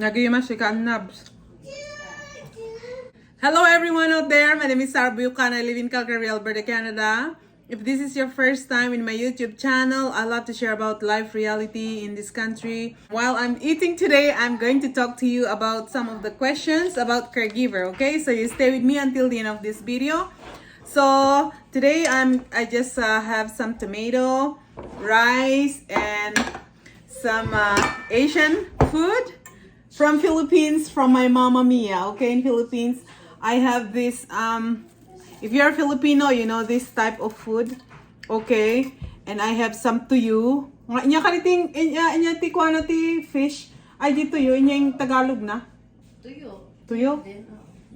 Nabs. Hello everyone out there, my name is Buyucan. I live in Calgary, Alberta, Canada. If this is your first time in my YouTube channel, I love to share about life reality in this country. While I'm eating today, I'm going to talk to you about some of the questions about caregiver, okay? So you stay with me until the end of this video. So today I just have some tomato, rice, and some Asian food from Philippines, from my Mama Mia, okay? In Philippines, I have this if you're Filipino, you know this type of food, okay? And I have some tuyo. Inya kaniting inya ti kuana ti fish. Ay di tuyo inya yung Tagalog na. Tuyo. Tuyo?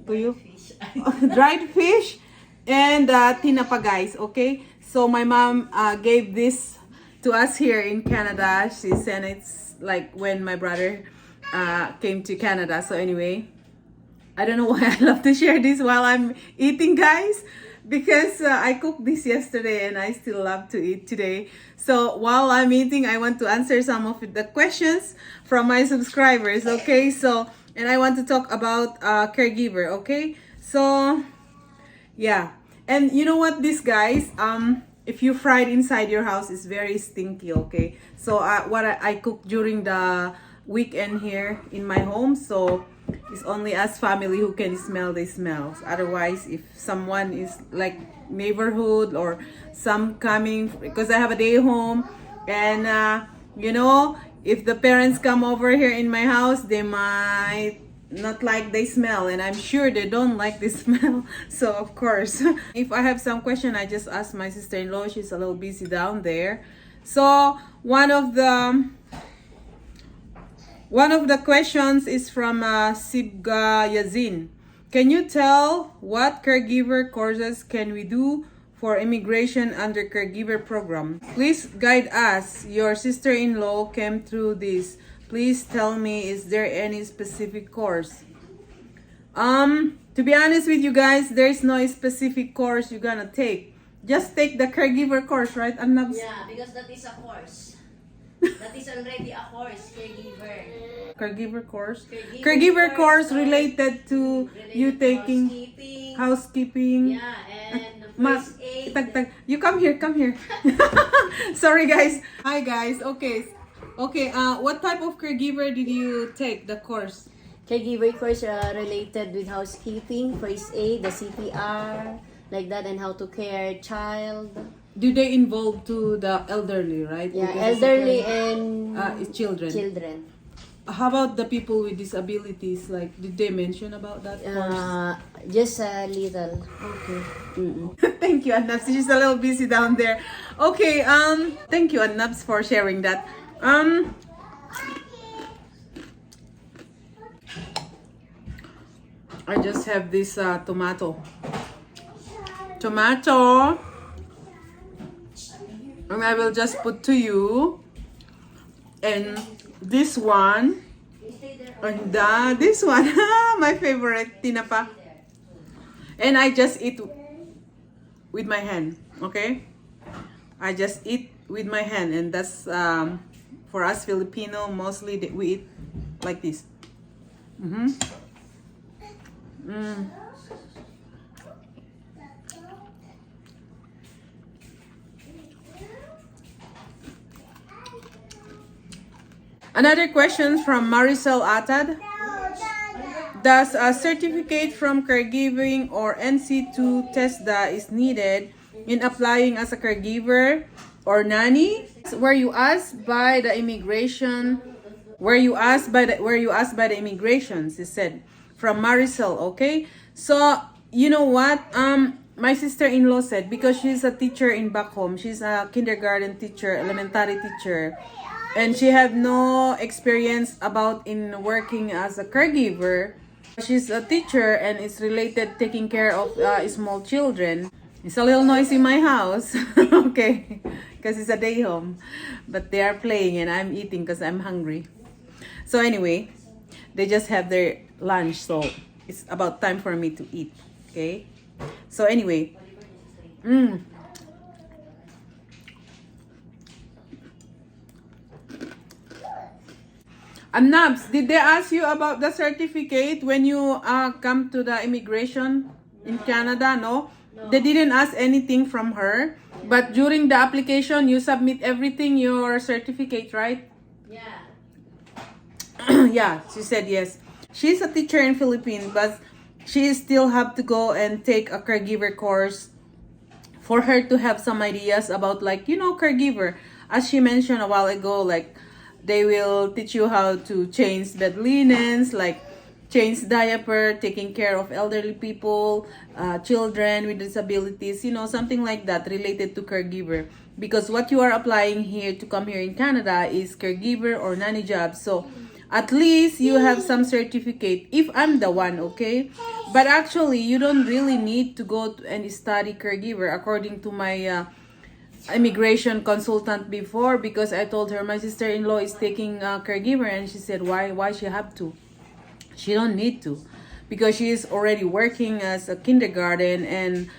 Tuyo. Fish. Dried fish and tinapa, guys, okay? So my mom gave this to us here in Canada. She sent it like when my brother came to Canada. So anyway, I don't know why I love to share this while I'm eating, guys, because I cooked this yesterday and I still love to eat today. So while I'm eating, I want to answer some of the questions from my subscribers, okay? So, and I want to talk about caregiver, okay? So, yeah. And you know what, this, guys, if you fried inside your house, it's very stinky, okay? So what I cook during the weekend here in my home, so it's only us family who can smell the smells. Otherwise, if someone is like neighborhood or some coming, because I have a day home, and you know, if the parents come over here in my house, they might not like the smell, and I'm sure they don't like the smell. So of course, if I have some question, I just ask my sister-in-law. She's a little busy down there. So one of the questions is from Sibga Yazin. Can you tell what caregiver courses can we do for immigration under caregiver program? Please guide us. Your sister-in-law came through this. Please tell me, is there any specific course? To be honest with you guys, there's no specific course you're gonna take. Just take the caregiver course, right? Yeah, because that is a course. That is already a course, caregiver. Caregiver course. Caregiver course related to you taking housekeeping. Yeah, and first aid. You come here. Sorry, guys. Hi, guys. Okay. What type of caregiver did you take the course? Caregiver course related with housekeeping, first aid, the CPR, like that, and how to care child. Do they involve to the elderly, right? Yeah, Because elderly and children. children. How about the people with disabilities? Like, did they mention about that course? Just a little. Okay. Thank you, Annabs. She's a little busy down there. Okay. Thank you, Annabs, for sharing that. I just have this tomato. And I will just put to you. And this one. And this one. My favorite, tinapa. And I just eat with my hand. Okay? I just eat with my hand. And that's, for us Filipino, mostly we eat like this. Another question from Maricel Atad. Does a certificate from caregiving or NC2 TESDA is needed in applying as a caregiver or nanny? Were you asked by the immigration? Were you asked by the immigrations? He said from Maricel. Okay, so you know what? My sister-in-law said, because she's a teacher in back home. She's a kindergarten teacher, elementary teacher. And she have no experience about in working as a caregiver. She's a teacher and it's related taking care of small children. It's a little noisy in my house, okay, because it's a day home. But they are playing and I'm eating because I'm hungry. So anyway, they just have their lunch, so it's about time for me to eat, okay? So anyway, Nabs, did they ask you about the certificate when you come to the immigration in Canada? No? They didn't ask anything from her. But during the application, you submit everything, your certificate, right? Yeah. Yeah, she said yes. She's a teacher in Philippines, but she still have to go and take a caregiver course for her to have some ideas about, like, caregiver. As she mentioned a while ago, like, they will teach you how to change bed linens, like change diaper, taking care of elderly people, children with disabilities, something like that related to caregiver. Because what you are applying here to come here in Canada is caregiver or nanny job. So at least you have some certificate if I'm the one, okay? But actually, you don't really need to go to and study caregiver according to my immigration consultant before, because I told her my sister-in-law is taking caregiver, and she said why she have to. She don't need to, because she is already working as a kindergarten, and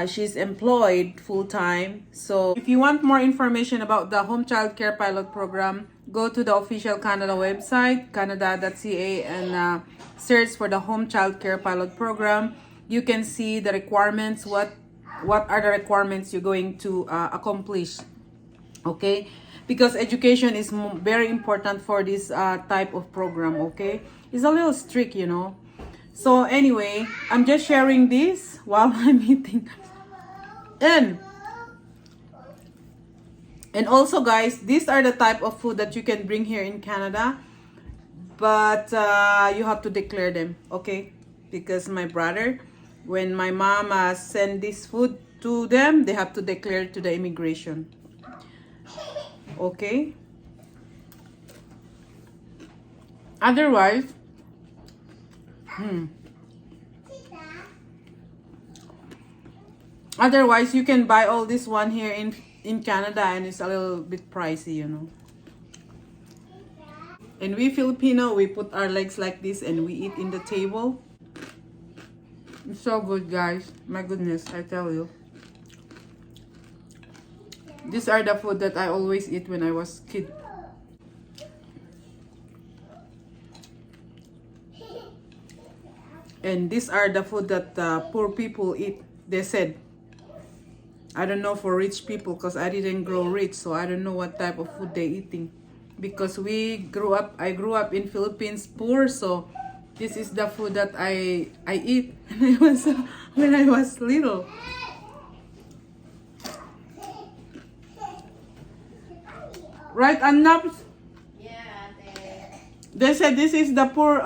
she's employed full-time. So if you want more information about the home child care pilot program, go to the official Canada website, canada.ca, and search for the home child care pilot program. You can see the requirements, what are the requirements you're going to accomplish, okay? Because education is very important for this type of program, okay? It's a little strict, So anyway, I'm just sharing this while I'm eating. And also, guys, these are the type of food that you can bring here in Canada, but you have to declare them, okay? Because my brother, when my mom send this food to them, they have to declare to the immigration, okay? Otherwise, otherwise you can buy all this one here in Canada, and it's a little bit pricey, And we Filipino, we put our legs like this and we eat in the table. It's so good, guys. My goodness, I tell you. These are the food that I always eat when I was a kid. And these are the food that poor people eat. They said, I don't know for rich people, because I didn't grow rich, so I don't know what type of food they eating. Because I grew up in Philippines poor, so this is the food that I eat when I was little. Right, Annaps? Yeah, They said this is the poor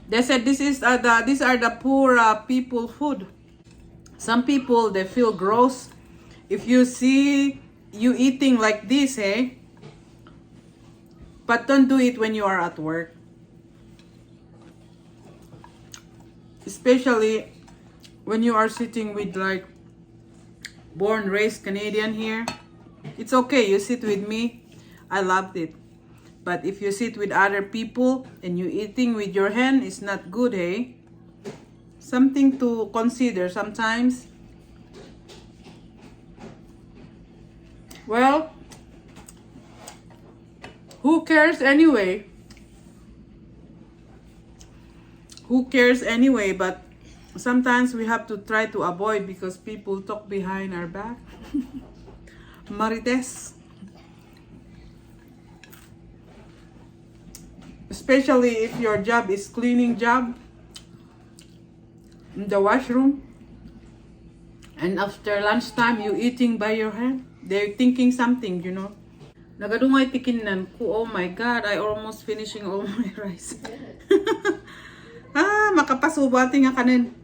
They said these are the poor people food. Some people, they feel gross if you see you eating like this, eh? But don't do it when you are at work. Especially when you are sitting with, like, born raised Canadian here. It's okay, you sit with me. I loved it. But if you sit with other people and you eating with your hand, it's not good, hey? Something to consider sometimes. Well, who cares anyway? Who cares anyway? But sometimes we have to try to avoid, because people talk behind our back. Marites. Especially if your job is cleaning job in the washroom, and after lunchtime you eating by your hand, they're thinking something, Nagadungay tikinan ko. Oh my God, I almost finishing all my rice. Makapasubati nga kanin.